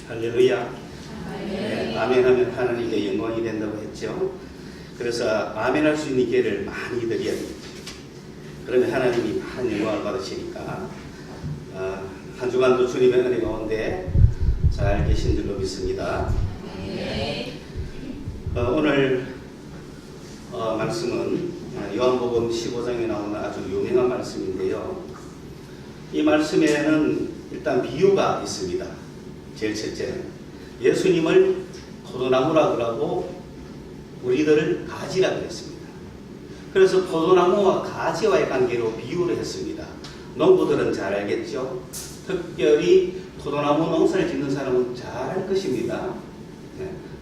할렐루야. 네, 아멘하면 하나님께 영광이 된다고 했죠. 그래서 아멘할 수 있는 기회를 많이 드려야 되죠. 그러면 하나님이 많은 영광을 받으시니까 한 주간도 주님의 은혜 가운데 잘 계신 줄로 믿습니다. 오늘 말씀은 요한복음 15장에 나오는 아주 유명한 말씀인데요. 이 말씀에는 일단 비유가 있습니다. 제일 첫째는 예수님을 포도나무라 그러고 우리들을 가지라 그랬습니다. 그래서 포도나무와 가지와의 관계로 비유를 했습니다. 농부들은 잘 알겠죠. 특별히 포도나무 농사를 짓는 사람은 잘 알 것입니다.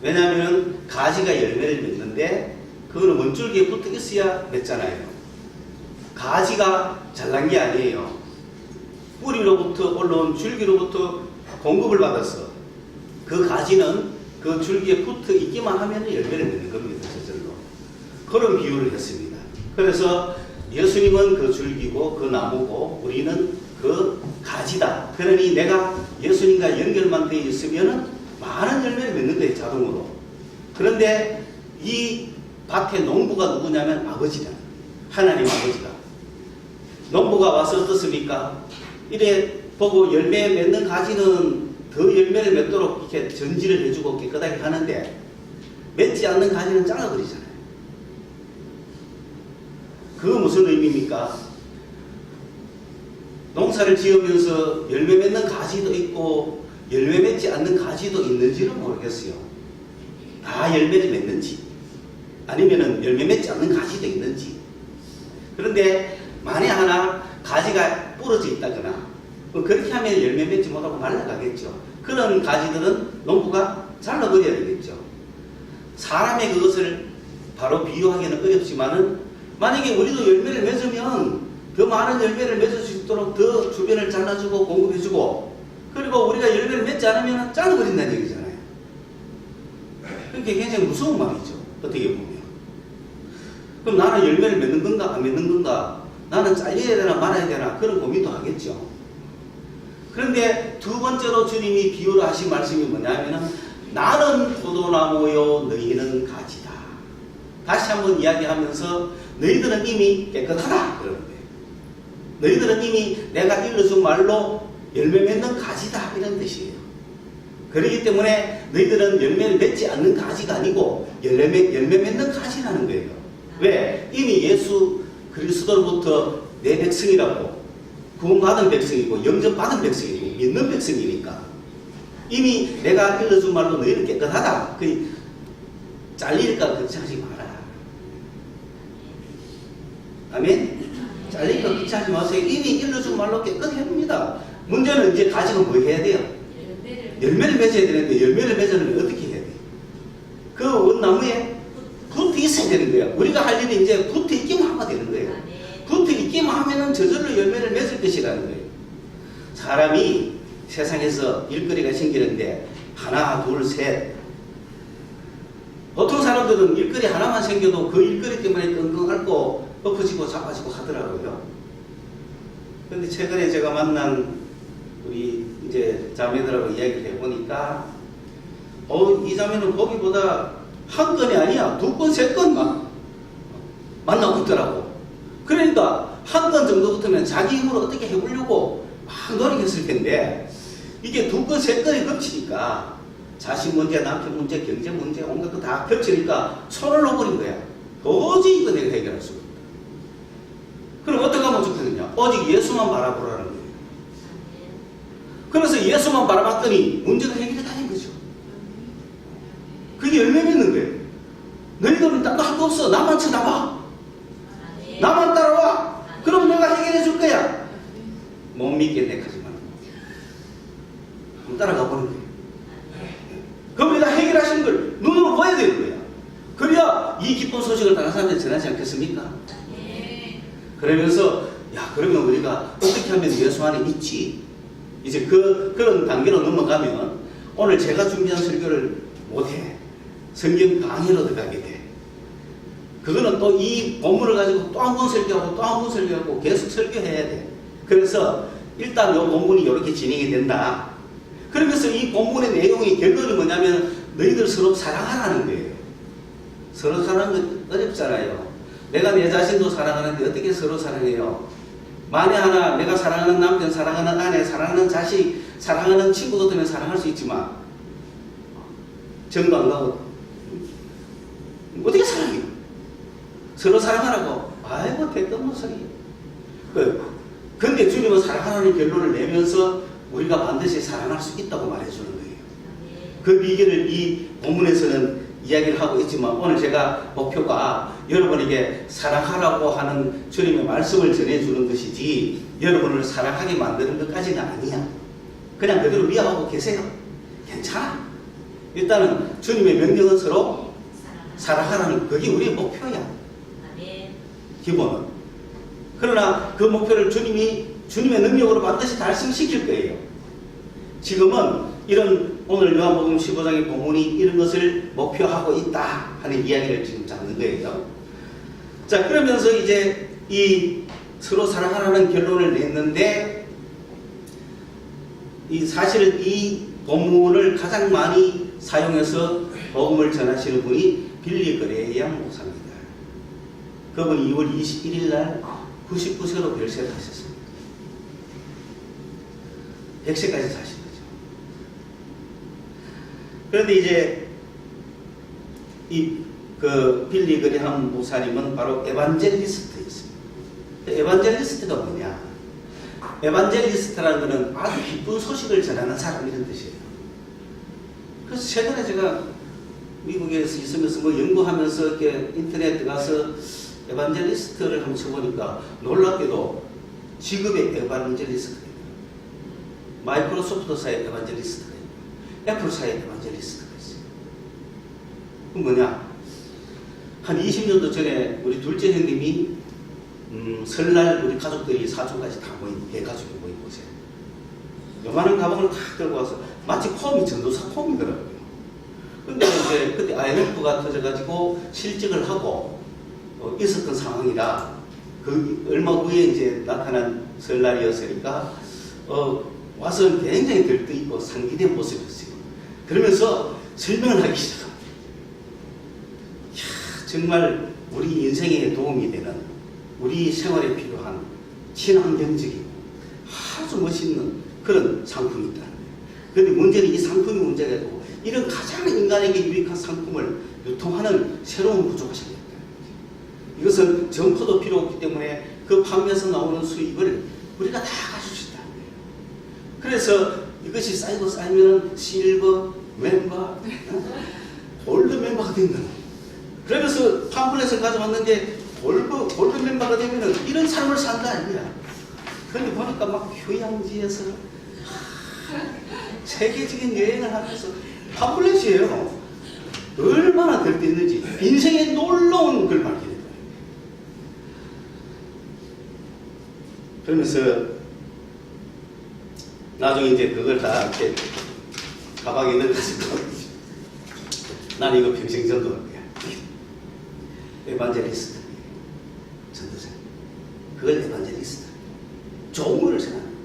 왜냐하면 가지가 열매를 맺는데 그거는 원줄기에 붙어 있어야 맺잖아요. 가지가 잘난 게 아니에요. 뿌리로부터 올라온 줄기로부터 공급을 받아서 그 가지는 그 줄기에 붙어 있기만 하면 열매를 맺는 겁니다. 저절로. 그런 비유를 했습니다. 그래서 예수님은 그 줄기고 그 나무고 우리는 그 가지다. 그러니 내가 예수님과 연결만 되어 있으면 많은 열매를 맺는 거예요. 자동으로. 그런데 이 밭의 농부가 누구냐면 아버지다. 하나님 아버지가. 농부가 와서 어떻습니까? 이래 보고 열매 맺는 가지는 더 열매를 맺도록 이렇게 전지를 해주고 깨끗하게 하는데 맺지 않는 가지는 잘라버리잖아요. 그거 무슨 의미입니까? 농사를 지으면서 열매 맺는 가지도 있고 열매 맺지 않는 가지도 있는지는 모르겠어요. 다 열매를 맺는지 아니면은 열매 맺지 않는 가지도 있는지. 그런데 만에 하나 가지가 부러져 있다거나 그렇게 하면 열매 맺지 못하고 말라가겠죠. 그런 가지들은 농부가 잘라버려야 되겠죠. 사람의 그것을 바로 비유하기는 어렵지만은 만약에 우리도 열매를 맺으면 더 많은 열매를 맺을 수 있도록 더 주변을 잘라주고 공급해주고 그리고 우리가 열매를 맺지 않으면 잘라버린다는 얘기잖아요. 그게 굉장히 무서운 말이죠. 어떻게 보면. 그럼 나는 열매를 맺는 건가 안 맺는 건가 나는 잘려야 되나 말아야 되나 그런 고민도 하겠죠. 그런데 두 번째로 주님이 비유를 하신 말씀이 뭐냐면은 나는 포도나무요 너희는 가지다. 다시 한번 이야기하면서 너희들은 이미 깨끗하다 그러는 거예요. 너희들은 이미 내가 일러준 말로 열매 맺는 가지다 이런 뜻이에요. 그렇기 때문에 너희들은 열매를 맺지 않는 가지가 아니고 열매 맺는 가지라는 거예요. 왜? 이미 예수 그리스도로부터 내 백성이라고 구원받은 백성이고 영접받은 백성이고 믿는 백성이니까 이미 내가 일러준 말로 너희는 깨끗하다. 잘릴까 걱정하지 마라. 아멘? 잘릴까 걱정하지 마세요. 이미 일러준 말로 깨끗합니다. 문제는 이제 가지고 뭐 해야 돼요? 열매를 맺어야 되는데 열매를 맺으려면 어떻게 해야 돼요? 그 원나무에 붙어 있어야 되는 거예요. 우리가 할 일은 이제 붙어 있기만 하면 되는 거예요. 붙어 있기만 하면은 저절로 열매를 맺을 것이라는 거예요. 사람이 세상에서 일거리가 생기는데 하나, 둘, 셋. 보통 사람들은 일거리 하나만 생겨도 그 일거리 때문에 끙끙 앓고 엎어지고 자빠지고 하더라고요. 그런데 최근에 제가 만난 우리 이제 자매들하고 이야기를 해보니까 이 자매는 거기보다 한 건이 아니야. 두 건, 세 건만 만나고 있더라고. 그러니까 한 건 정도 붙으면 자기 힘으로 어떻게 해보려고 막 노력했을 텐데 이게 두 건, 세 건이 겹치니까 자식 문제, 남편 문제, 경제 문제 온갖 거 다 겹치니까 손을 놓아버린 거야. 도저히 이거 내가 해결할 수가 없다. 그럼 어떻게 하면 좋겠느냐? 오직 예수만 바라보라는 거예요. 그래서 예수만 바라봤더니 문제가 해결이 다닌 거죠. 그게 열매 맺는 거예요. 너희들은 딴 거 할 거 없어. 나만 쳐다봐. 나만 따라와. 그럼 내가 해결해 줄 거야. 못 믿겠네 하지만 한번 따라가 보는 거예요. 그럼 내가 해결하시는 걸 눈으로 봐야 되는 거야. 그래야 이 기쁜 소식을 다른 사람들이 전하지 않겠습니까? 그러면서 그러면 우리가 어떻게 하면 예수 안에 있지? 이제 그런 단계로 넘어가면 오늘 제가 준비한 설교를 못해. 성경 강의로 들어가게 돼. 그거는 또 이 본문을 가지고 또 한 번 설교하고 또 한 번 설교하고 계속 설교해야 돼. 그래서 일단 이 본문이 이렇게 진행이 된다. 그러면서 이 본문의 내용의 결론이 뭐냐면 너희들 서로 사랑하라는 거예요. 서로 사랑하는 건 어렵잖아요. 내가 내 자신도 사랑하는데 어떻게 서로 사랑해요? 만에 하나 내가 사랑하는 남편, 사랑하는 아내, 사랑하는 자식, 사랑하는 친구 같으면 사랑할 수 있지만 정도 안 가고 어떻게 사랑해요? 서로 사랑하라고. 아이고 대뜸 소리. 근데 주님은 사랑하라는 결론을 내면서 우리가 반드시 사랑할 수 있다고 말해주는 거예요. 그 비결을 이 본문에서는 이야기를 하고 있지만 오늘 제가 목표가 여러분에게 사랑하라고 하는 주님의 말씀을 전해주는 것이지 여러분을 사랑하게 만드는 것까지는 아니야. 그냥 그대로 미워하고 계세요. 괜찮아. 일단은 주님의 명령은 서로 사랑하라는 그게 우리의 목표야. 기본은. 그러나 그 목표를 주님의 능력으로 반드시 달성시킬 거예요. 지금은 이런 오늘 요한복음 15장의 본문이 이런 것을 목표하고 있다 하는 이야기를 지금 잡는 거예요. 자, 그러면서 이제 이 서로 사랑하라는 결론을 냈는데 사실은 이 본문을 가장 많이 사용해서 복음을 전하시는 분이 빌리 그레이엄 목사입니다. 그분이 2월 21일 날 99세로 별세를 하셨습니다. 100세까지 사신 거죠. 그런데 이제 그 빌리 그레이엄 목사님은 바로 에반젤리스트였습니다. 에반젤리스트가 뭐냐? 에반젤리스트라는 것은 아주 기쁜 소식을 전하는 사람 이런 뜻이에요. 그래서 최근에 제가 미국에서 있으면서 뭐 연구하면서 이렇게 인터넷 들어가서 에반젤리스트를 한번 쳐보니까 놀랍게도 직업의 에반젤리스트가 있어요. 마이크로소프트사의 에반젤리스트가 있어요. 애플사의 에반젤리스트가 있어요. 그건 뭐냐? 한 20년도 전에 우리 둘째 형님이 설날 우리 가족들이 사촌까지 다 모인 대가족이 모인 곳에 요만한 가방을 다 들고 와서 마치 폼이 전도사 폼이더라고요. 근데 이제 그때 IMF가 터져가지고 실직을 하고 있었던 상황이라 그 얼마 후에 이제 나타난 설날이었으니까 와서 굉장히 들떠있고 상기된 모습이었어요. 그러면서 설명을 하기 시작합니다. 이야, 정말 우리 인생에 도움이 되는 우리 생활에 필요한 친환경적이고 아주 멋있는 그런 상품이 있다는 거예요. 그런데 문제는 이 상품이 문제가 되고 이런 가장 인간에게 유익한 상품을 유통하는 새로운 구조가 생겼다는 거죠. 이것은 점포도 필요 없기 때문에 그 판매에서 나오는 수익을 우리가 다 가질 수 있다는 거예요. 그래서 이것이 쌓이고 쌓이면 실버 멤버, 골드 멤버가 된다. 그러면서 팜플렛을 가져왔는데 골드 멤버가 되면은 이런 삶을 산다 아니야. 그런데 보니까 막 휴양지에서 세계적인 여행을 하면서 팜플렛이에요. 얼마나 들뜨있는지 인생에 놀라운 걸 밝히는 거예요. 그러면서 나중에 이제 그걸 다 이렇게 가방에 넣어가지고 나는 이거 평생 전도할 거야. 에반젤리스트 전도자. 그걸 에반젤리스트. 좋은 거를 생각하는 거야.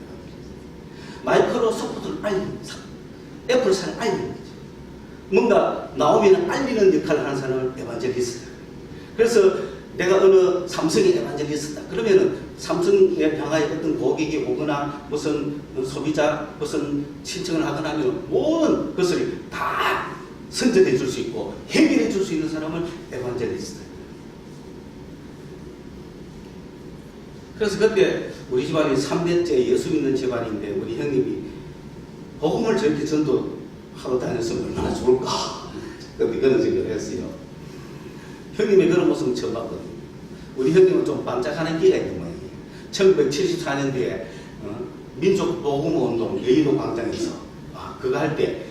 마이크로소프트를 알리는 사람, 애플사를 알리는 거죠. 뭔가 나오면 알리는 역할을 하는 사람을 에반젤리스트. 그래서 내가 어느 삼성의 에반젤리스트다. 그러면은 삼성에 향하여 어떤 고객이 오거나 무슨 소비자 무슨 신청을 하거나 하면 모든 것을 다 선전해 줄 수 있고 해결해 줄 수 있는 사람을 에반젤리스트. 그래서 그때 우리 집안이 3대째 예수 믿는 집안인데 우리 형님이 복음을 저렇게 전도하러 다녔으면 얼마나 좋을까. 그거는 생각을 했어요. 형님의 그런 모습은 처음 봤거든요. 우리 형님은 좀 반짝하는 끼가 있는 모양이에요. 1974년도에 민족복음운동 여의도 광장에서 그거 할 때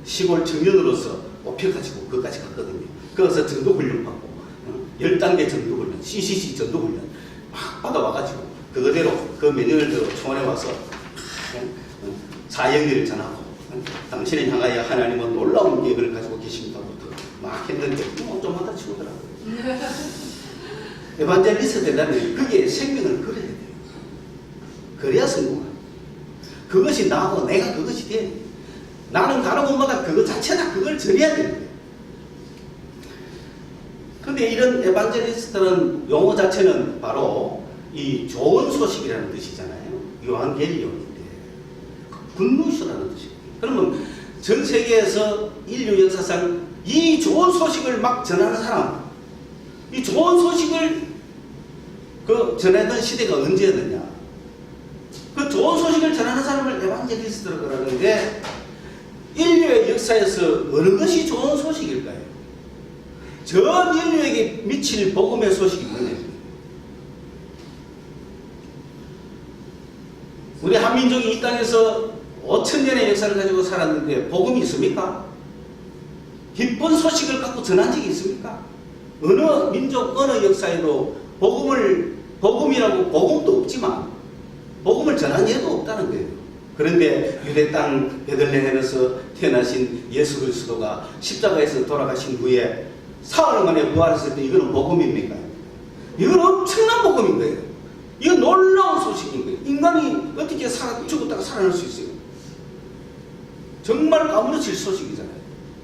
시골 청년으로서 뽑혀가지고 그것까지 갔거든요. 거기서 전도훈련 받고 10단계 전도훈련, CCC 전도훈련 막 받아와가지고 그거대로 그 몇 년을 더 총원에 와서 사형리를 전하고 당신을 향하여 하나님은 놀라운 계획을 가지고 계십니다부터 막 했는데 좀 하다 치우더라고요. 에반젤리스트 되려면 그게 생명을 걸어야 돼요. 그래야 성공합니다. 그것이 나고 내가 그것이 돼. 나는 가는 곳마다 그것 자체다. 그걸 전해야 되는 거예요. 근데 이런 에반젤리스트는 용어 자체는 바로 이 좋은 소식이라는 뜻이잖아요. 요한겔리온인데 굿뉴스라는 뜻이에요. 그러면 전 세계에서 인류 역사상 이 좋은 소식을 막 전하는 사람, 이 좋은 소식을 전하던 시대가 언제였느냐? 그 좋은 소식을 전하는 사람을 에반젤리스트라고 그러는데 인류의 역사에서 어느 것이 좋은 소식일까요? 전 인류에게 미칠 복음의 소식이 뭐냐? 우리 한민족이 이 땅에서 5,000년의 역사를 가지고 살았는데 복음이 있습니까? 기쁜 소식을 갖고 전한 적이 있습니까? 어느 민족, 어느 역사에도 복음이라고 복음도 없지만 복음을 전한 예도 없다는 거예요. 그런데 유대 땅 베들레헴에서 태어나신 예수 그리스도가 십자가에서 돌아가신 후에 사흘 만에 부활했을 때 이거는 복음입니까? 이건 엄청난 복음인 거예요. 이건 놀라운 소식인 거예요. 인간이 어떻게 죽었다가 살아날 수 있어요? 정말 까무러칠 소식이잖아요.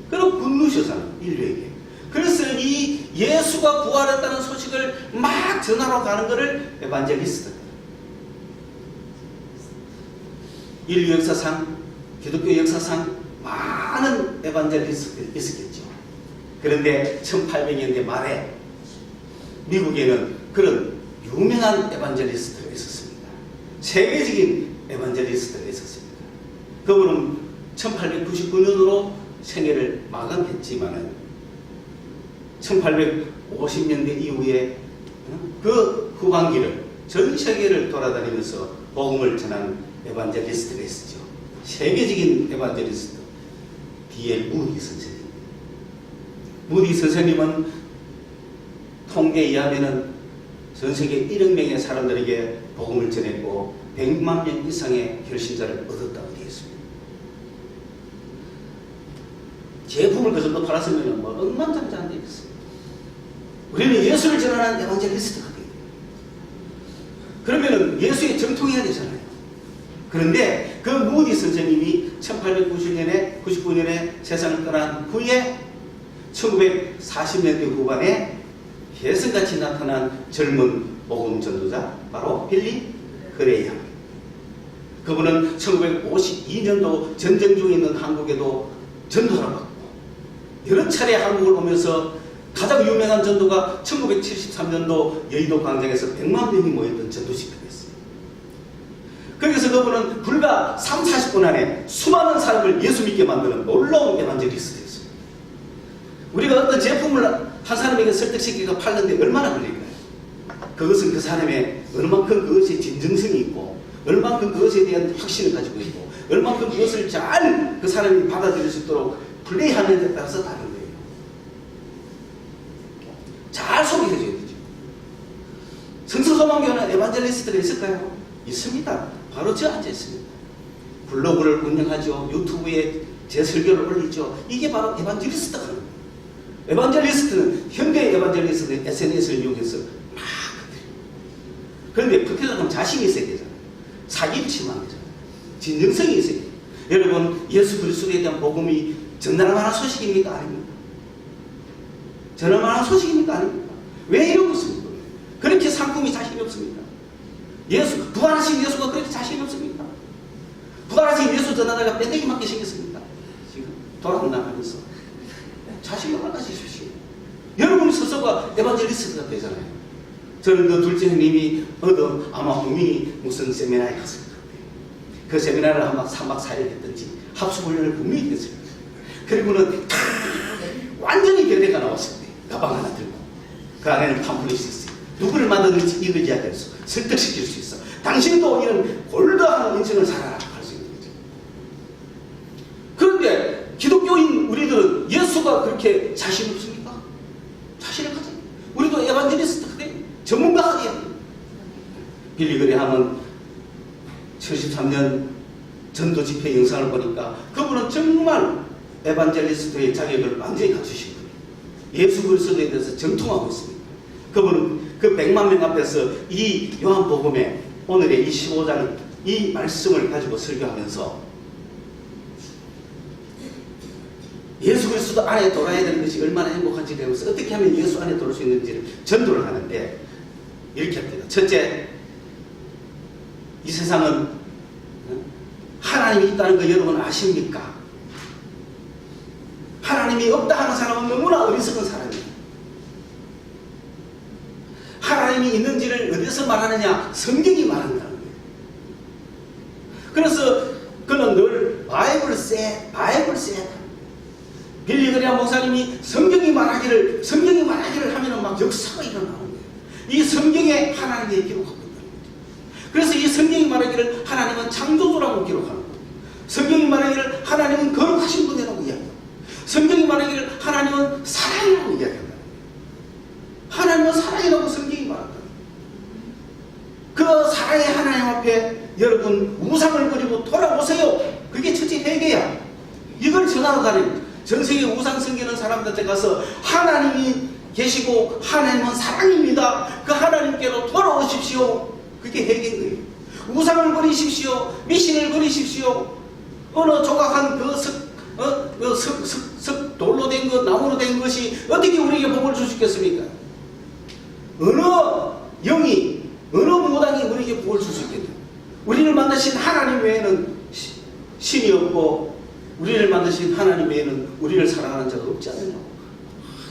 그럼 굿뉴스잖아요, 인류에게. 그래서 이 예수가 부활했다는 소식을 막 전하러 가는 것을 에반젤리스트. 인류 역사상, 기독교 역사상 많은 에반젤리스트가 있었겠죠. 그런데 1800년대 말에 미국에는 그런 유명한 에반젤리스트가 있었습니다. 세계적인 에반젤리스트가 있었습니다. 그분은 1899년으로 생애를 마감했지만은 1850년대 이후에 그 후반기를 전 세계를 돌아다니면서 복음을 전하는 에반젤리스트가 있었죠. 세계적인 에반젤리스트 D.L. 무디 선생님. 무디 선생님은 통계에 의하면은 전 세계 1억 명의 사람들에게 복음을 전했고 100만 명 이상의 결신자를 얻었다고 되어 있습니다. 제품을 그 정도 팔았으면 뭐 억만장자한 데 있어요. 우리는 예수를 전하는 에반젤리스트가 돼요. 그러면은 예수에 정통해야 되잖아요. 그런데 그 무디 선생님이 1899년에 세상을 떠난 후에 1940년대 후반에 혜성같이 나타난 젊은 복음 전도자 바로 빌리 그레이엄. 그분은 1952년도 전쟁 중에 있는 한국에도 전도를 받고 여러 차례 한국을 오면서 가장 유명한 전도가 1973년도 여의도 광장에서 100만 명이 모였던 전도 집회였어요. 거기서 그분은 불과 30-40분 안에 수많은 사람을 예수 믿게 만드는 놀라운 에반젤리스트였어요. 우리가 어떤 제품을 한 사람에게 설득시키고 팔는데 얼마나 걸릴까요? 그것은 그 사람의 얼만큼 그것이 진정성이 있고 얼만큼 그것에 대한 확신을 가지고 있고 얼만큼 그것을 잘 그 사람이 받아들일 수 있도록 플레이하는 데 따라서 다른 거예요. 잘 소개해줘야 되죠. 성서소망교회는 에반젤리스트가 있을까요? 있습니다. 바로 저 앉아 있습니다. 블로그를 운영하죠. 유튜브에 제 설교를 올리죠. 이게 바로 에반젤리스트가 하는 거예요. 에반젤리스트는 현대 에반젤리스트는 SNS를 이용해서 막 그래요. 그런데 그때는 자신이 있어야 되잖아요. 사기를 치면 안 되잖아요. 진정성이 있어야 돼요. 여러분 예수 그리스도에 대한 복음이 전할 만한 소식입니까? 아닙니까? 전할 만한 소식입니까? 아닙니까? 왜 이러고 있습니까? 그렇게 상품이 자신이 없습니까? 부활하신 예수가 그렇게 자신이 없습니까? 부활하신 예수 전하다가 빼대기 맞게 생겼습니까? 지금 돌아다니면서 자신을 가지십시오. 여러분 스스로가 에반젤리스트가 되잖아요. 저는 그 둘째 형님이 아마 분명히 무슨 세미나에 갔을 것 같아요. 그 세미나를 아마 3박 4일 했든지 합숙훈련을 분명히 했을 거예요. 그리고는 완전히 변해가 나왔을 때 가방 하나 들고 그 안에는 팜플렛이 있어요. 누구를 만드는지 이걸 이야기할 수 있어. 설득시킬 수 있어. 당신도 이런 골드한 인생을 살아라 할 수 있는 거죠. 그런데 기독교인 우리들은 예수가 그렇게 자신 없습니까? 자신을 가져. 우리도 에반젤리스트 그래. 전문가가 돼야 돼. 빌리 그레이엄은 73년 전도 집회 영상을 보니까 그분은 정말 에반젤리스트의 자격을 완전히 갖추신 분이에요. 예수 그리스도에 대해서 정통하고 있습니다. 그분은 그 100만 명 앞에서 이 요한복음의 오늘의 이 15장 이 말씀을 가지고 설교하면서 예수 그리스도 안에 돌아야 되는 것이 얼마나 행복한지 배우면서 어떻게 하면 예수 안에 돌아올 수 있는지를 전도를 하는데 이렇게 합니다. 첫째, 이 세상은 하나님이 있다는 거 여러분 아십니까? 하나님이 없다 하는 사람은 너무나 어리석은 사람이에요. 하나님이 있는지를 어디서 말하느냐? 성경이 말한다는 거예요. 그래서 그는 늘 바이블 셋 빌리 그레이엄 목사님이 성경이 말하기를 하면은 막 역사가 일어나는 거예요. 이 성경에 하나님이 기록하고 있다는 거죠. 그래서 이 성경이 말하기를 하나님은 창조주라고 기록하는 거예요. 성경이 말하기를 하나님은 거룩하신 분이라고 이야기해요. 성경이 말하기를 하나님은 사랑이라고 이야기한다. 하나님은 사랑이라고 성경이 말한다. 그 사랑의 하나님 앞에 여러분 우상을 버리고 돌아오세요. 그게 첫째 회개야. 이걸 전하러 다니는 전 세계 우상 섬기는 사람들한테 가서 하나님이 계시고 하나님은 사랑입니다. 그 하나님께로 돌아오십시오. 그게 회개인 거예요. 우상을 버리십시오. 미신을 버리십시오. 어느 조각한 돌로 된 것, 나무로 된 것이 어떻게 우리에게 복을 줄 수 있겠습니까? 어느 영이, 어느 무당이 우리에게 복을 줄 수 있겠냐? 우리를 만드신 하나님 외에는 신이 없고, 우리를 만드신 하나님 외에는 우리를 사랑하는 자가 없지 않느냐고.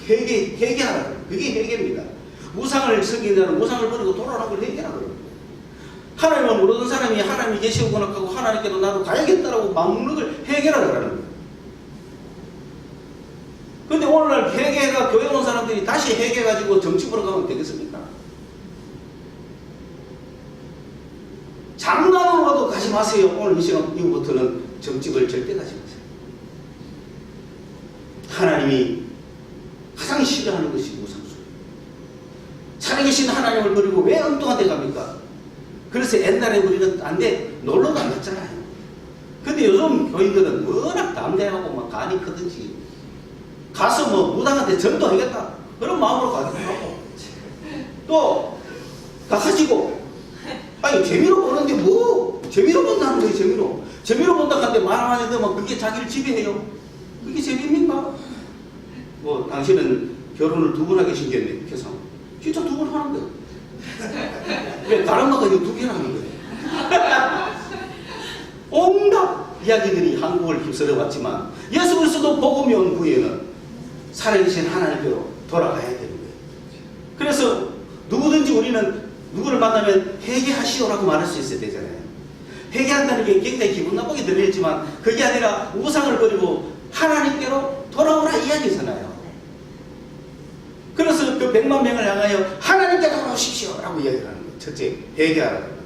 회개하라. 그게 회개입니다. 우상을 섬기는 우상을 버리고 돌아오는 걸 회개라고. 하나님을 모르는 사람이 하나님이 계시구나 하고 하나님께도 나도 가야겠다라고 마음먹는 걸 회개라고 하는 거예요. 근데 오늘날 회개가 교회 온 사람들이 다시 회개해가지고 정치 보러 가면 되겠습니까? 장난으로라도 가지 마세요. 오늘 이 시간 이후부터는 정직을 절대 가지 마세요. 하나님이 가장 싫어하는 것이 우상숭배. 살아계신 하나님을 버리고 왜 엉뚱한 데 갑니까? 그래서 옛날에 우리는 안 돼, 놀러도 안 갔잖아요. 근데 요즘 교인들은 워낙 담대하고 막 간이 크든지 가서 뭐 무당한테 전도하겠다 그런 마음으로 가기도 하고 또 가가지고 아니 재미로 보는데 뭐 재미로 본다는 거예요. 재미로 본다 하는데 말 안 해도 막 그게 자기를 지배해요. 그게 재미입니까? 뭐 당신은 결혼을 2번 하게 생겼네. 그래서 진짜 2번 하는 거예요. 왜 다른 거가 이거 2개나 하는 거예요. 온갖 이야기들이 한국을 휩쓸어 왔지만 예수 그리스도 복음이 온 후에는 살아계신 하나님께로 돌아가야 되는 거예요. 그래서 누구든지 우리는 누구를 만나면 회개하시오라고 말할 수 있어야 되잖아요. 회개한다는 게 굉장히 기분 나쁘게 들리지만 그게 아니라 우상을 버리고 하나님께로 돌아오라 이야기잖아요. 그래서 그 100만 명을 향하여 하나님께 돌아오십시오 라고 이야기를 하는 거예요. 첫째, 회개하라는 거예요.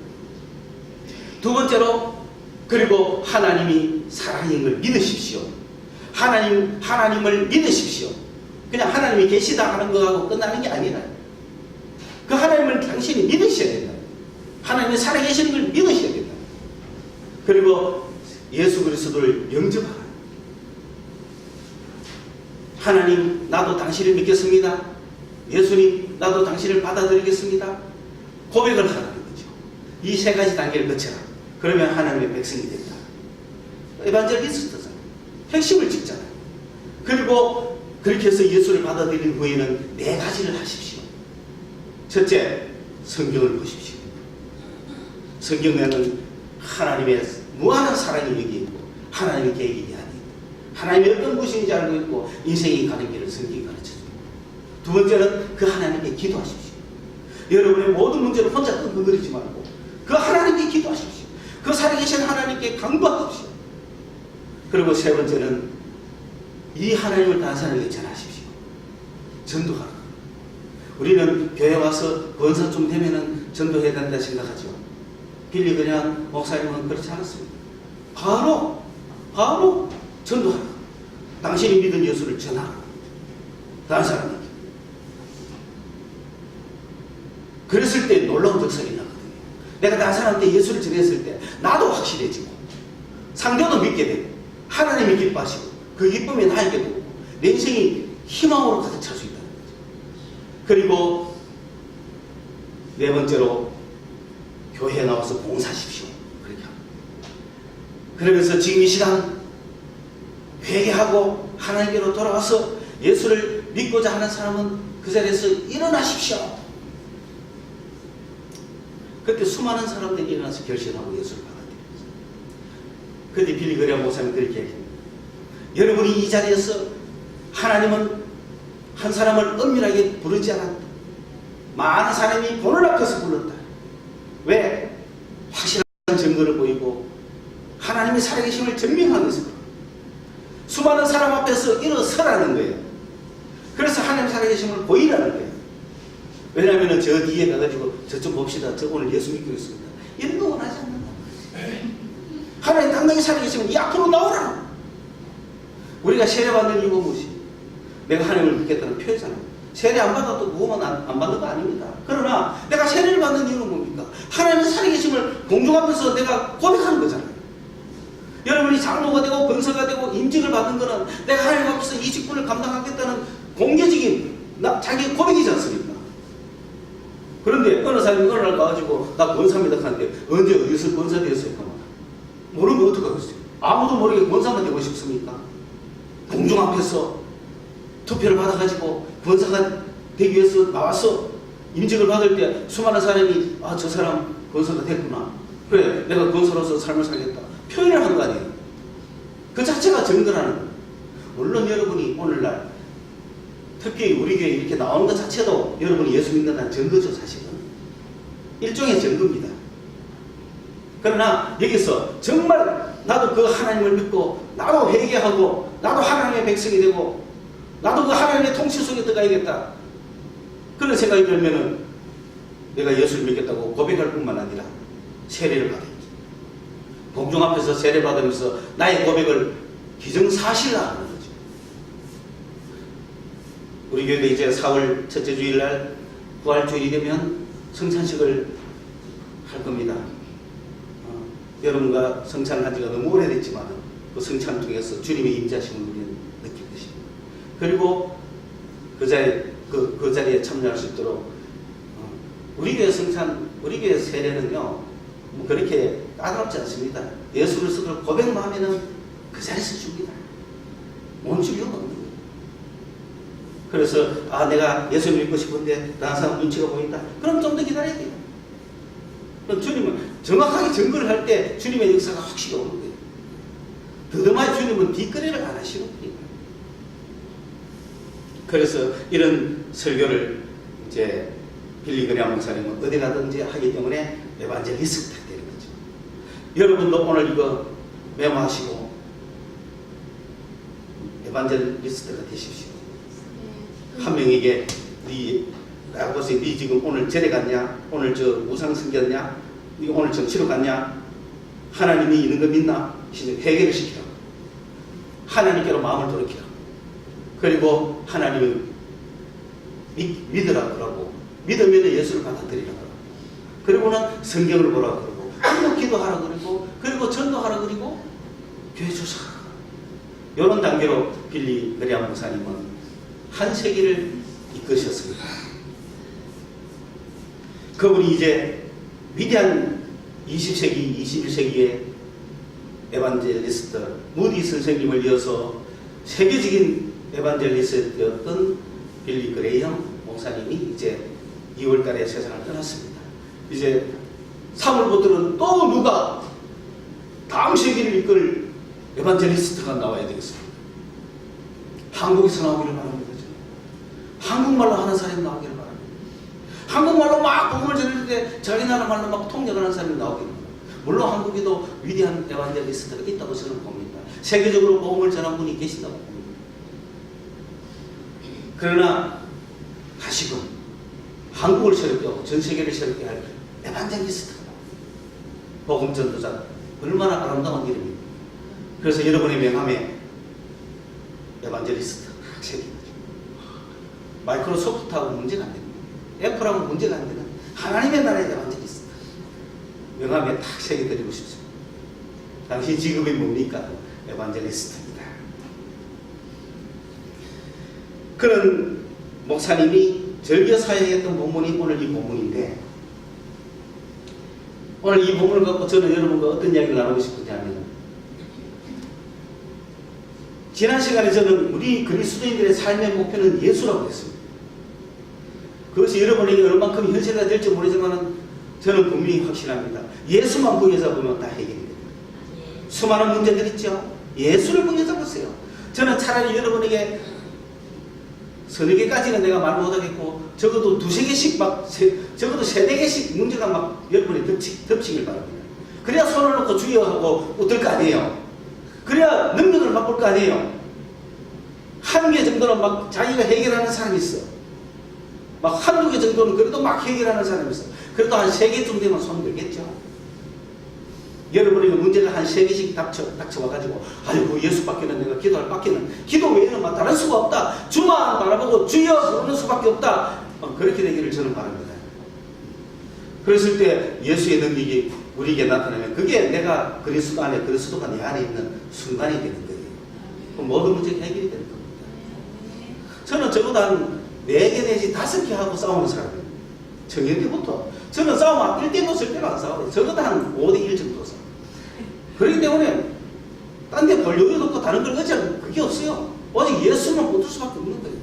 두 번째로 그리고 하나님이 사랑인 걸 믿으십시오. 하나님을 믿으십시오. 그냥 하나님이 계시다 하는 거하고 끝나는 게 아니라 그 하나님을 당신이 믿으셔야 된다. 하나님이 살아계시는 걸 믿으셔야 된다. 그리고 예수 그리스도를 영접하라. 하나님, 나도 당신을 믿겠습니다. 예수님, 나도 당신을 받아들이겠습니다. 고백을 하라는 거죠. 이 3가지 단계를 거쳐라. 그러면 하나님의 백성이 된다. 에반젤리스트잖아요. 핵심을 찍잖아요. 그리고 그렇게 해서 예수를 받아들인 후에는 4가지를 하십시오. 첫째, 성경을 보십시오. 성경에는 하나님의 무한한 사랑이 여기 있고 하나님의 계획이 아니다. 하나님이 어떤 분이신지 알고 있고 인생이 가는 길을 성경이 가르쳐줍니다. 두 번째는 그 하나님께 기도하십시오. 여러분의 모든 문제를 혼자 끙끙거리지 말고 그 하나님께 기도하십시오. 그 살아계신 하나님께 강구하십시오. 그리고 세 번째는 이 하나님을 다른 사람에게 전하십시오. 전도하라. 우리는 교회 와서 권사 좀 되면은 전도해야 된다 생각하죠. 빌리 그레이엄 목사님은 그렇지 않았습니다. 바로 전도하라. 당신이 믿은 예수를 전하라. 다른 사람에게. 그랬을 때 놀라운 적설이 나거든요. 내가 다른 사람한테 예수를 전했을 때 나도 확실해지고 상대도 믿게 되고 하나님이 기뻐하시고 그 기쁨이 나에게도 오고 내 인생이 희망으로 가득 찰 수 있다는 거죠. 그리고 네 번째로 교회에 나와서 봉사하십시오. 그렇게 그러면서 지금 이 시간 회개하고 하나님께로 돌아와서 예수를 믿고자 하는 사람은 그 자리에서 일어나십시오. 그때 수많은 사람들이 일어나서 결심하고 예수를 받아들였어요. 그때 빌리 그레이엄 목사님 그렇게 얘기합니다. 여러분이 이 자리에서 하나님은 한 사람을 은밀하게 부르지 않았다. 많은 사람이 본을 앞에서 불렀다. 왜? 확실한 증거를 보이고 하나님의 살아계심을 증명하면서 수많은 사람 앞에서 일어서라는 거예요. 그래서 하나님의 살아계심을 보이라는 거예요. 왜냐하면 저 뒤에 가가지고 저쪽 봅시다. 저 오늘 예수 믿기로 했습니다. 이런 거 원하지 않는다. 하나님 당당히 살아계시면 이 앞으로 나오라. 우리가 세례받는 이유가 무엇이? 내가 하나님을 믿겠다는 표현이잖아요. 세례 안 받아도 구원은 안 받는 거 아닙니다. 그러나 내가 세례를 받는 이유는 뭡니까? 하나님의 살아계심을 공중 앞에서 내가 고백하는 거잖아요. 여러분이 장로가 되고 권사가 되고 임직을 받는 거는 내가 하나님 앞에서 이 직분을 감당하겠다는 공개적인 자기 고백이지 않습니까? 그런데 어느 사람이 어느 날 가가지고 나 권사입니다 하는데 언제 어디서 권사 되었어요? 모르면 어떡하겠어요? 아무도 모르게 권사만 되고 싶습니까? 공중 앞에서 투표를 받아가지고 권사가 되기 위해서 나와서 임직을 받을 때 수많은 사람이 아, 저 사람 권사가 됐구나. 그래, 내가 권사로서 삶을 살겠다. 표현을 한 거 아니에요. 그 자체가 증거라는 거예요. 물론 여러분이 오늘날 특히 우리 교회 이렇게 나오는 것 자체도 여러분이 예수 믿는다는 증거죠, 사실은. 일종의 증거입니다. 그러나 여기서 정말 나도 그 하나님을 믿고 나도 회개하고 나도 하나님의 백성이 되고 나도 그 하나님의 통치 속에 들어가야겠다. 그런 생각이 들면은 내가 예수를 믿겠다고 고백할 뿐만 아니라 세례를 받아야지. 공중 앞에서 세례 받으면서 나의 고백을 기정사실화하는 거죠. 우리 교회도 이제 4월 첫째 주일날 부활주일이 되면 성찬식을 할 겁니다. 여러분과 성찬을 한 지가 너무 오래됐지만 그 성찬을 통해서 주님의 임재하심을 우리는 느낄 것입니다. 그리고 그 자리에 참여할 수 있도록 우리 교회 성찬, 우리 교회 세례는요 뭐 그렇게 까다롭지 않습니다. 예수를 스스로 고백만 하면은 그 자리에서 줍니다. 멈출 이유가 없는 거예요. 그래서 아 내가 예수를 믿고 싶은데 다른 사람 눈치가 보인다. 그럼 좀 더 기다려야 돼요. 그럼 주님은 정확하게 증거를 할 때 주님의 역사가 확실히 오는 거예요. 더듬어 주님은 뒷거래를 안 하시는 거예요. 그래서 이런 설교를 이제 빌리 그레이엄 목사님은 어디 가든지 하기 때문에 에반젤리스트가 되는 거죠. 여러분도 오늘 이거 메모하시고 에반젤리스트가 되십시오. 한 명에게 내가 보세요. 네 지금 오늘 절에 갔냐? 오늘 저 우상 숨겼냐? 네 오늘 정치로 갔냐? 하나님이 있는 거 믿나? 회개를 시키라. 하나님께로 마음을 돌이키라. 그리고 하나님을 믿으라 그러고 믿으면 예수를 받아들이라 그러고 그리고는 성경을 보라 그러고 그리고 기도하라 그러고 그리고 전도하라 그러고 교회 조사하라. 이런 단계로 빌리 그레이엄 목사님은 한 세기를 이끄셨습니다. 그분이 이제 위대한 20세기, 21세기의 에반젤리스트 무디 선생님을 이어서 세계적인 에반젤리스트였던 빌리 그레이엄 목사님이 이제 2월 달에 세상을 떠났습니다. 이제 3월부터는 또 누가 다음 세기를 이끌 에반젤리스트가 나와야 되겠습니다. 한국에서 나오기를 바랍니다. 한국말로 하는 사람이 나오기를 바랍니다. 한국말로 막 복음을 전할 때 자기 나라 말로 막 통역을 하는 사람이 나오기를 바랍니다. 물론 한국에도 위대한 에반젤리스트가 있다고 저는 봅니다. 세계적으로 복음을 전한 분이 계신다고 봅니다. 그러나 다시금 한국을 새롭게 하고 전 세계를 새롭게 할 에반젤리스트가 복음 전도자 얼마나 아름다운 이름입니다. 그래서 여러분의 명함에 에반젤리스트 새깁니다. 마이크로소프트하고 문제가 안 됩니다. 애플하고 문제가 안 되는 하나님의 나라의 에반젤리스트 명함에 탁 새겨드리고 싶습니다. 당신 직업이 뭡니까? 에반젤리스트입니다. 그런 목사님이 절기어 사역했던 본문이 오늘 이 본문인데 오늘 이 본문을 갖고 저는 여러분과 어떤 이야기를 나누고 싶으냐면 지난 시간에 저는 우리 그리스도인들의 삶의 목표는 예수라고 했습니다. 그것이 여러분에게 얼만큼 현실화 될지 모르지만 저는 분명히 확신합니다. 예수만 부여잡으면 다 해결이 됩니다. 수많은 문제들 있죠. 예수를 부여잡으세요. 저는 차라리 여러분에게 서너 개까지는 내가 말 못하겠고 적어도 두세 개씩 적어도 세네 개씩 문제가 막 여러분이 덮치길 바랍니다. 그래야 손을 놓고 주여 하고 웃을 거 아니에요. 그래야 능력을 맛볼 거 아니에요. 한 개 정도는 막 자기가 해결하는 사람이 있어. 막 한두 개 정도는 그래도 막 해결하는 사람이 있어. 그래도 한 세 개 정도 되면 손 들겠죠. 여러분에게 문제가 한 세 개씩 닥쳐와가지고 아이고 예수밖에는 내가 기도할 밖에는 기도 외에는 막 다른 수가 없다. 주만 바라보고 주여 부르는 수밖에 없다. 그렇게 되기를 저는 바랍니다. 그랬을 때 예수의 능력이 우리에게 나타나면 그게 내가 그리스도 안에 그리스도가 내 안에 있는 순간이 되는 거예요. 그럼 모든 문제가 해결이 되는 겁니다. 저는 적어도 한 4개 내지 5개 하고 싸우는 사람이에요. 청년 때부터. 저는 싸우면 1대 못쓸 때가 안 싸워요. 적어도 한 5대1 정도 싸워요. 그렇기 때문에 딴 데 볼 여유도 없고 다른 걸 의지하는 그게 없어요. 오직 예수만 붙을 수밖에 없는 거예요.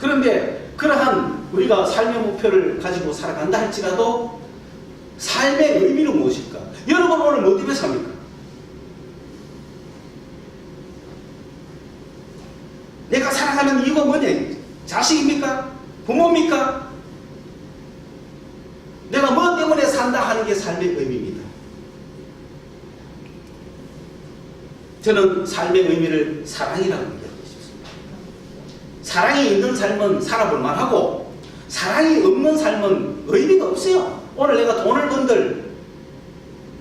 그런데 그러한 우리가 삶의 목표를 가지고 살아간다 할지라도 삶의 의미는 무엇일까? 여러분 오늘 뭐 때문에 삽니까? 내가 살아가는 이유가 뭐냐? 자식입니까? 부모입니까? 내가 뭐 때문에 산다 하는 게 삶의 의미입니다. 저는 삶의 의미를 사랑이라고 얘기하고 싶습니다. 사랑이 있는 삶은 살아볼 만하고 사랑이 없는 삶은 의미가 없어요. 오늘 내가 돈을 번들,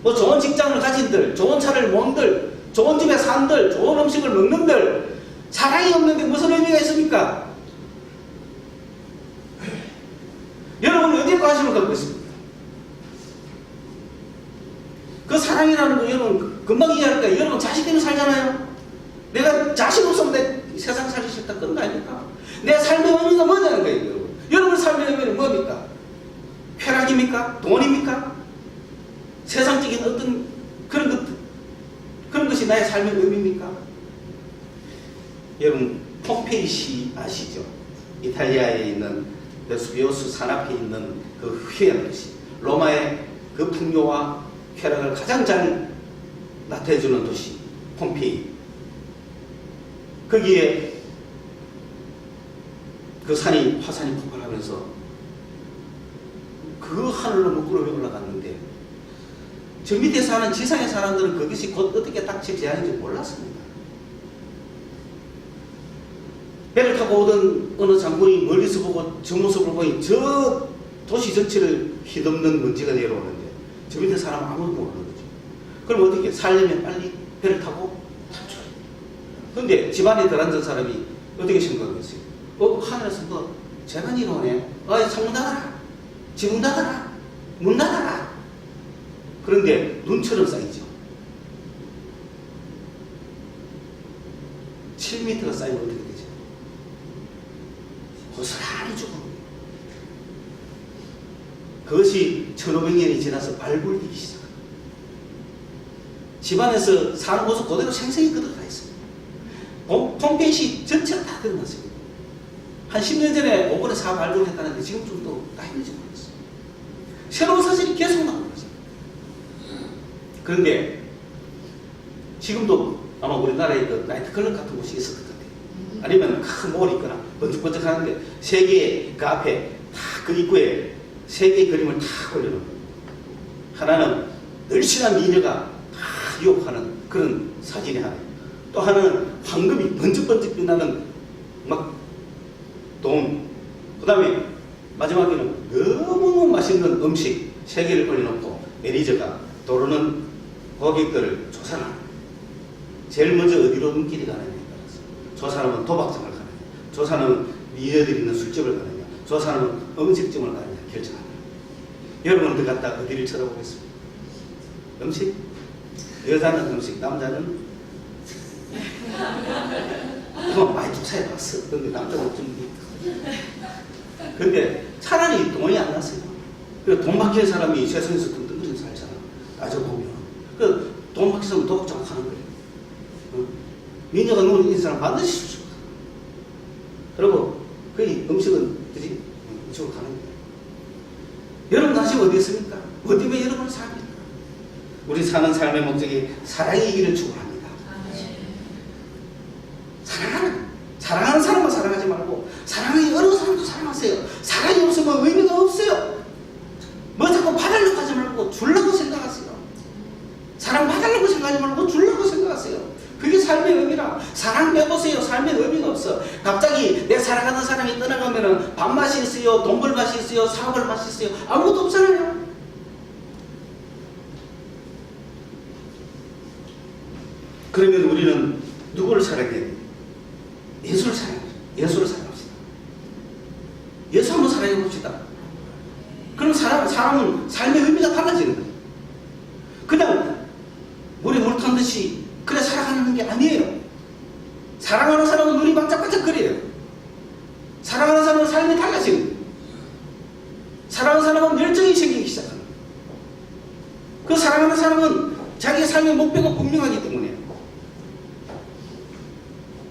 뭐 좋은 직장을 가진들, 좋은 차를 몬들, 좋은 집에 산들, 좋은 음식을 먹는들 사랑이 없는데 무슨 의미가 있습니까? 여러분은 어디에 관심을 갖고 있습니까? 그 사랑이라는 거 여러분 금방 이해할 거예요. 여러분 자식 때문에 살잖아요. 내가 자식 없으면 내 세상 살기 싫다 그런 거 아닙니까? 내 삶의 의미가 뭐냐는 거예요. 여러분. 여러분 삶의 의미는 뭡니까? 쾌락입니까? 돈입니까? 세상적인 어떤 그런 것이 나의 삶의 의미입니까? 여러분 폼페이시 아시죠? 이탈리아에 있는 베수비우스 산 앞에 있는 그 휴양 도시, 로마의 그 풍요와 쾌락을 가장 잘 나타내주는 도시 폼페이. 거기에 그 화산이 폭발하면서 그 하늘로 먹구름이 올라갔는데 저 밑에 사는 지상의 사람들은 그것이 곧 어떻게 닥칠 재앙인지 몰랐습니다. 배를 타고 오던 어느 장군이 멀리서 보고 저 모습을 보니 저 도시 전체를 휘덮는 먼지가 내려오는데 저 밑에 사람은 아무도 모르는 거죠. 그럼 어떻게 살려면 빨리 배를 타고 탈출해요. 그런데 집안에 들어앉은 사람이 어떻게 생각했어요? 하늘에서 뭐 재난이 오네. 창문 닫아라. 지붕 닫아라. 문 닫아라. 그런데 눈처럼 쌓이죠. 7m가 쌓이면 어떻게 되죠? 고스란히 죽어요. 그것이 1500년이 지나서 발굴되기 시작합니다. 집안에서 사는 모습 그대로 생생히 그대로 가 있습니다. 홈페이지 전체가 다 드러났습니다. 한 10년 전에 5번에 4 발굴했다는데 지금 좀 더 나이는지 모르겠어요. 새로운 사실이 계속 나오고 있습니다. 그런데 지금도 아마 우리나라에 그 나이트클럽 같은 곳이 있을 것 같아요. 아니면 큰 몰이 있거나 번쩍번쩍 하는데 세 개의 그 앞에 다 그 입구에 세 개의 그림을 다 올려놓은 거예요. 하나는 늘씬한 미녀가 다 유혹하는 그런 사진이 하나, 또 하나는 황금이 번쩍번쩍 빛나는 막 돈, 그 다음에 마지막에는 너무 맛있는 음식 세 개를 올려놓고 매니저가 도르는 고객들을 조사를 합니다. 제일 먼저 어디로 눈길이 가느냐에 따라서 저 사람은 도박장을 가느냐, 저 사람은 미녀들이 있는 술집을 가느냐, 저 사람은 음식점을 가느냐 결정합니다. 여러분들 갖다 어디를 쳐다보겠습니까? 음식? 여자는 음식, 남자는 그건 많이 조사해봤어. 근데 남자는 좀 근데 차라리 돈이 안 났어요. 돈 박힌 사람이 세상에서 뚱뚱거리는 살잖아. 따져보면 돈 박힌 사람은 도박장 가는 거예요. 미녀가 누워 있는 사람 반드시 술 취하고. 그리고 거의 음식은 그지? 이쪽으로 가는 거예요. 여러분 지금 어디 있습니까? 어디 왜 여러분을 삽니까? 우리 사는 삶의 목적이 사랑의 길을 추구합니다. 사랑하는 사람만 사랑하지 말고 사랑이 어려운 사람도 사랑하세요. 사랑이 없으면 의미가 없어요. 뭐 자꾸 받으려고 하지 말고 주려고 생각하세요. 사랑 받으려고 생각하지 말고 주려고 생각하세요. 그게 삶의 의미라. 사랑 빼보세요. 삶의 의미가 없어. 갑자기 내 사랑하는 사람이 떠나가면은 밥맛이 있어요, 돈 벌 맛이 있어요, 사업을 맛이 있어요. 아무것도 없잖아요. 그러면 우리는 누구를 사랑해요? 예수를 사랑해요. 예수를 사랑합시다. 예수 한번 사랑해 봅시다. 그럼 사람은 삶의 의미가 달라지는 거예요. 그냥 물에 물 탄 듯이 그래 살아가는 게 아니에요. 사랑하는 사람은 눈이 반짝반짝거려요. 사랑하는 사람은 삶이 달라지는 거예요. 사랑하는 사람은 열정이 생기기 시작합니다. 그 사랑하는 사람은 자기의 삶의 목표가 분명하기 때문에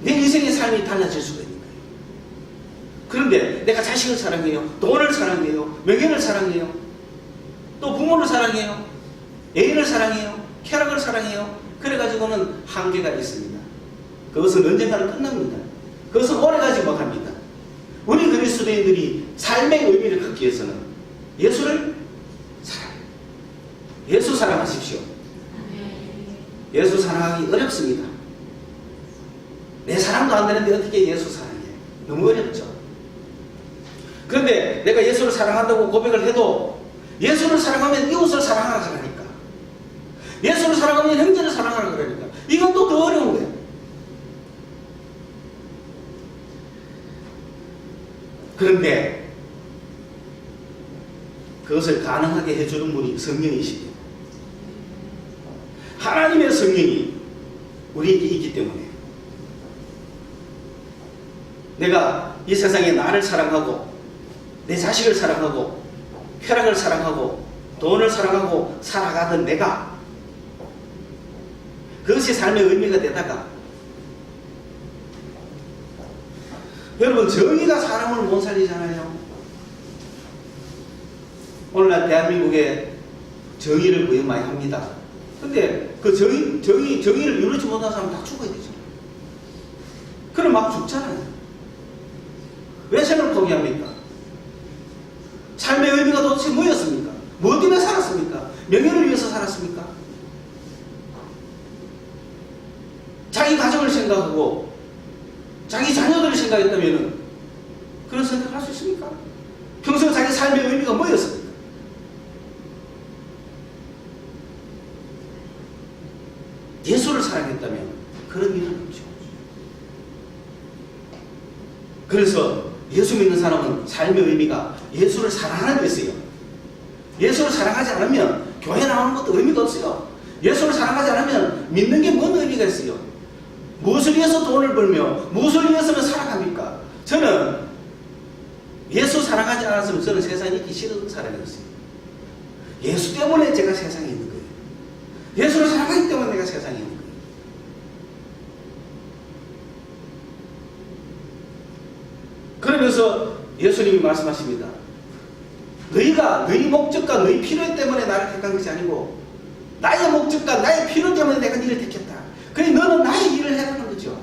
내 인생의 삶이 달라질 수가 있는 거예요. 그런데 내가 자식을 사랑해요, 돈을 사랑해요, 명예를 사랑해요, 또 부모를 사랑해요, 애인을 사랑해요, 쾌락을 사랑해요. 그래가지고는 한계가 있습니다. 그것은 언젠가는 끝납니다. 그것은 오래가지 못합니다. 우리 그리스도인들이 삶의 의미를 갖기 위해서는 예수를 사랑해요. 예수 사랑하십시오. 예수 사랑하기 어렵습니다. 내 사랑도 안 되는데 어떻게 예수 사랑해? 너무 어렵죠. 그런데 내가 예수를 사랑한다고 고백을 해도 예수를 사랑하면 이웃을 사랑하라 그러니까, 예수를 사랑하면 형제를 사랑하라 그러니까 이건 또 더 어려운 거예요. 그런데 그것을 가능하게 해주는 분이 성령이시죠. 하나님의 성령이 우리에게 있기 때문에 내가 이 세상에 나를 사랑하고 내 자식을 사랑하고 쾌락을 사랑하고 돈을 사랑하고 살아가던 내가 그것이 삶의 의미가 되다가 여러분 정의가 사람을 못 살리잖아요. 오늘날 대한민국에 정의를 거의 많이 합니다. 근데 그 정의를 이루지 못한 사람 다 죽어야 되잖아요. 그럼 막 죽잖아요. 왜 생을 포기합니까? 삶의 의미가 도대체 뭐였습니까? 뭐 때문에 살았습니까? 명예를 위해서 살았습니까? 자기 가정을 생각하고 자기 자녀들을 생각했다면 그런 선택을 할 수 있습니까? 평소 자기 삶의 의미가 뭐였습니까? 예수를 사랑했다면 그런 일은 없죠. 그래서 예수 믿는 사람은 삶의 의미가 예수를 사랑하는 데 있어요. 예수를 사랑하지 않으면 교회 나오는 것도 의미가 없어요. 예수를 사랑하지 않으면 믿는 게 뭔 의미가 있어요? 무엇을 위해서 돈을 벌며 무엇을 위해서는 살아갑니까? 저는 예수 사랑하지 않았으면 저는 세상에 있기 싫은 사람이었어요. 예수 때문에 제가 세상에 있는 거예요. 예수를 사랑하기 때문에 내가 세상에 있는 거예요. 그러면서 예수님이 말씀하십니다. 너희가 너희 목적과 너희 필요 때문에 나를 택한 것이 아니고 나의 목적과 나의 필요 때문에 내가 너를 택했다. 그러니 너는 나의 일을 해라는 거죠.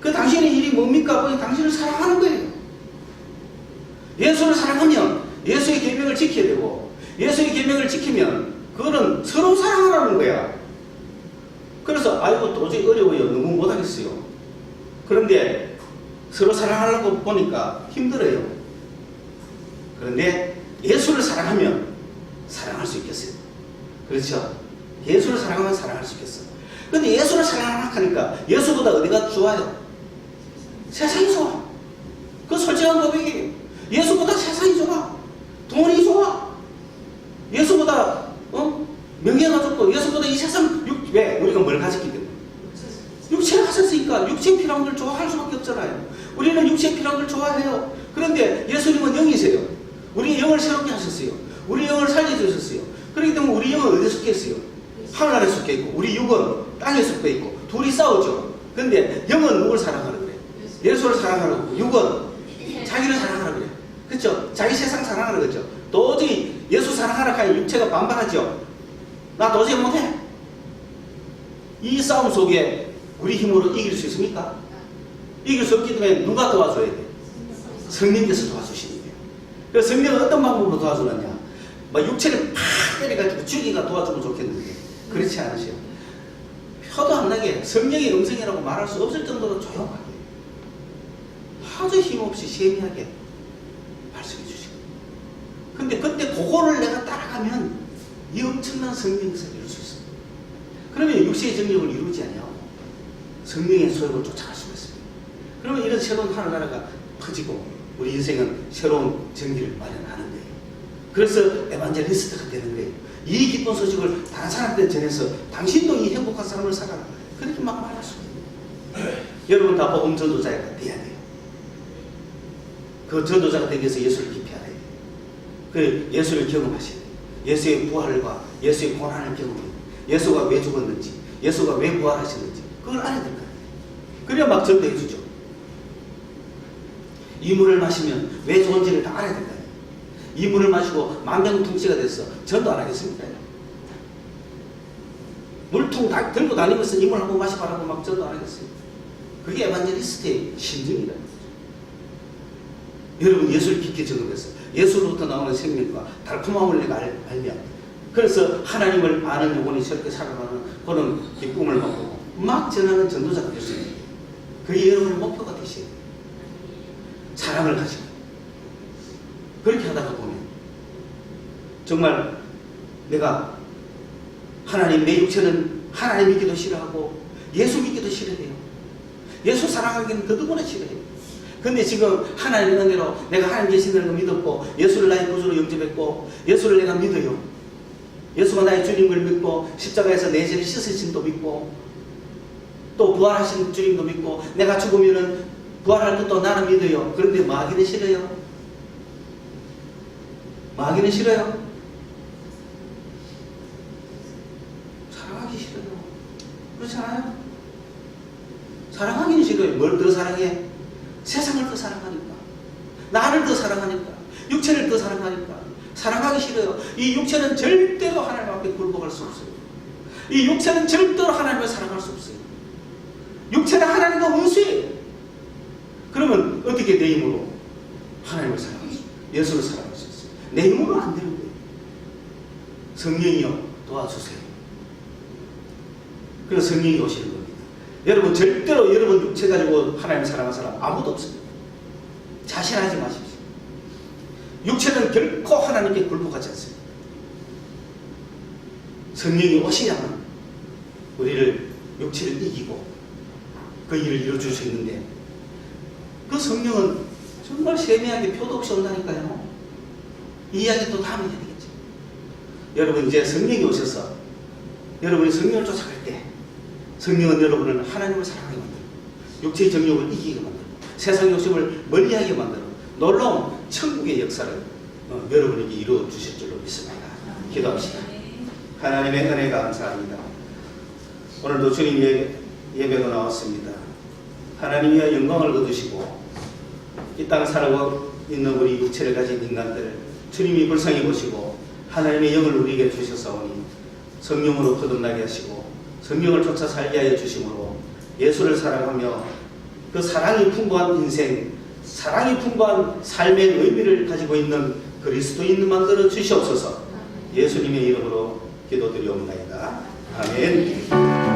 그 당신의 일이 뭡니까? 당신을 사랑하는 거예요. 예수를 사랑하면 예수의 계명을 지켜야 되고 예수의 계명을 지키면 그거는 서로 사랑하라는 거야. 그래서 아이고 도저히 어려워요. 너무 못하겠어요. 그런데 서로 사랑하려고 보니까 힘들어요. 그런데 예수를 사랑하면 사랑할 수 있겠어요. 그렇죠? 예수를 사랑하면 사랑할 수 있겠어. 근데 예수를 사랑하니까 예수보다 어디가 좋아요? 세상이 좋아. 그 솔직한 고백이에요. 예수보다 세상이 좋아. 돈이 좋아. 예수보다 명예가 좋고 예수보다 이 세상 왜? 우리가 뭘 가졌기 때문에 육체를 가졌으니까 육체에 필요한 걸 좋아할 수밖에 없잖아요. 우리는 육체에 필요한 걸 좋아해요. 그런데 예수님은 영이세요. 우리의 영을 새롭게 하셨어요. 우리 영을 살려주셨어요. 그렇기 때문에 우리 영은 어디에 속해 있어요? 하늘나라에 속해 있고 우리 육은 땅에 속해 있고 둘이 싸우죠. 근데 영은 누굴 사랑하라 그래? 예수를 사랑하라고. 육은 자기를 사랑하라 그래. 그렇죠? 자기 세상 사랑하라 그랬죠. 도저히 예수 사랑하라 하니 육체가 반발하죠. 나 도저히 못해. 이 싸움 속에 우리 힘으로 이길 수 있습니까? 이길 수 없기 때문에 누가 도와줘야 돼? 성령께서 도와주시는 거예요. 그래서 성령은 어떤 방법으로 도와주느냐? 막 육체를 팍 때려가지고 죽이가 도와주면 좋겠는데 그렇지 않으셔요. 표도 안 나게 성령의 음성이라고 말할 수 없을 정도로 조용하게 아주 힘없이 세미하게 말씀해 주시고, 근데 그때 그거를 내가 따라가면 이 엄청난 성령에서 이룰 수 있습니다. 그러면 육체의 정력을 이루지 아니하고 성령의 소욕을 쫓아갈 수가 있습니다. 그러면 이런 새로운 하늘나라가 퍼지고 우리 인생은 새로운 정기를 마련하는 거예요. 그래서 에반젤리스트가 되는 거예요. 이 기쁜 소식을 다른 사람한테 전해서 당신도 이 행복한 삶을 살아라, 그렇게 막 말할 수 있어요. 여러분 다 복음 전도자가 돼야 돼요. 그 전도자가 되기 위해서 예수를 깊이 알아야 돼요. 그 예수를 경험하셔야 돼요. 예수의 부활과 예수의 고난을 경험해요. 예수가 왜 죽었는지, 예수가 왜 부활하셨는지 그걸 알아야 될 거예요. 그래야 막 전도해 주죠. 이 물을 마시면 왜 좋은지를 다 알아야 될 거예요. 이 물을 마시고 만병통치가 돼서 전도 안 하겠습니까? 물통 다 들고 다니면서 이 물 한번 마셔봐라고 막 전도 안 하겠어요. 그게 에반젤리스트의 심정이다. 여러분 예수를 깊게 적응해서 예수로부터 나오는 생명과 달콤함을 내가 알면, 그래서 하나님을 아는 영혼이 저렇게 살아가는 그런 기쁨을 먹고 막 전하는 전도자가 될 수 있는 거예요. 그게 여러분의 목표가 되셔야 돼요. 사랑을 가지고 그렇게 하다가 보면 정말 내가 하나님, 내 육체는 하나님 믿기도 싫어하고 예수 믿기도 싫어해요. 예수 사랑하기는 그 누구나 싫어해요. 근데 지금 하나님의 은혜로 내가 하나님 계신다는 걸 믿었고 예수를 나의 구주로 영접했고 예수를 내가 믿어요. 예수가 나의 주님을 믿고 십자가에서 내 죄를 씻으심도 믿고 또 부활하신 주님도 믿고 내가 죽으면은 부활할 것도 나는 믿어요. 그런데 마귀는 싫어요. 마귀는 싫어요. 사랑하기 싫어요. 그렇지 않아요? 사랑하기는 싫어요. 뭘 더 사랑해? 세상을 더 사랑하니까, 나를 더 사랑하니까, 육체를 더 사랑하니까 사랑하기 싫어요. 이 육체는 절대로 하나님 앞에 굴복할 수 없어요. 이 육체는 절대로 하나님을 사랑할 수 없어요. 육체는 하나님과 원수예요. 그러면 어떻게 내 힘으로 하나님을 사랑할 수 있어요? 예수를 사랑할 수 있어요? 내 힘으로 안 되는 거예요. 성령이여 도와주세요. 그래서 성령이 오시는 겁니다. 여러분 절대로 여러분 육체 가지고 하나님 사랑하는 사람 아무도 없습니다. 자신하지 마십시오. 육체는 결코 하나님께 굴복하지 않습니다. 성령이 오셔야만 우리를 육체를 이기고 그 일을 이루어줄 수 있는데, 그 성령은 정말 세미하게 표도 없이 온다니까요. 이 이야기 또 다음에 해야 되겠죠. 여러분 이제 성령이 오셔서 여러분이 성령을 쫓아갈 때 성령은 여러분을 하나님을 사랑하게 만들고 육체의 정욕을 이기게 만들고 세상 욕심을 멀리하게 만들고 놀라운 천국의 역사를 여러분에게 이루어 주실 줄로 믿습니다. 기도합시다. 하나님의 은혜 감사합니다. 오늘도 주님 예배가 나왔습니다. 하나님의 영광을 거두시고 이 땅 살아가고 있는 우리 육체를 가진 인간들 주님이 불쌍히 보시고 하나님의 영을 우리에게 주셨사오니 성령으로 거듭나게 하시고 성령을 쫓아 살게 하여 주심으로 예수를 사랑하며 그 사랑이 풍부한 인생, 사랑이 풍부한 삶의 의미를 가지고 있는 그리스도인 만들어 주시옵소서. 예수님의 이름으로 기도드리옵나이다. 아멘.